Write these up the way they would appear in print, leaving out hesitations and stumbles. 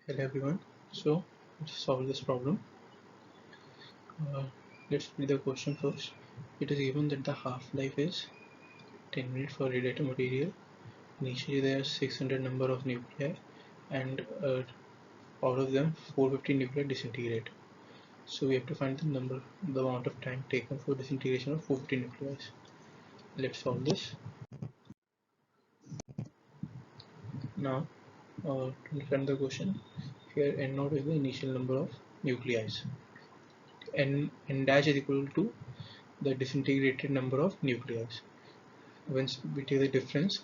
Hello everyone. So let's solve this problem. Uh, let's read the question first. It is given that the half-life is 10 minutes for radiator material. Initially there are 600 number of nuclei and out of them 450 nuclei disintegrate. So we have to find the amount of time taken for disintegration of 450 nuclei. Let's solve this. Now to understand the question, here n0 is the initial number of nuclei. N dash is equal to the disintegrated number of nuclei. Once we take the difference,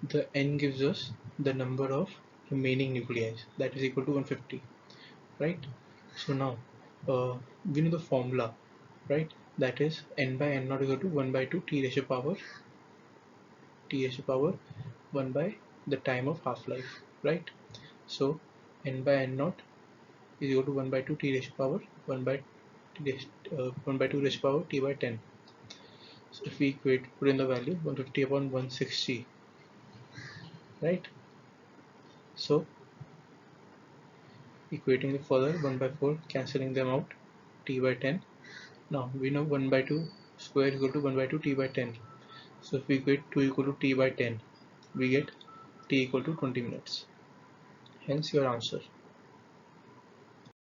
the n gives us the number of remaining nuclei, that is equal to 150, right? So now we know the formula, right? That is n by n not equal to 1 by 2 t raised to power 1 by the time of half-life, right? So n by n naught is equal to 1 by 2 t raised to power 1 by 1 by 2 raised to power t by 10. So if we put in the value 150 upon 160, right? So equating it further, 1 by 4, cancelling them out, t by 10. Now we know 1 by 2 square is equal to 1 by 2 t by 10. So if we equate 2 equal to t by 10, we get t equal to 20 minutes. Hence your answer.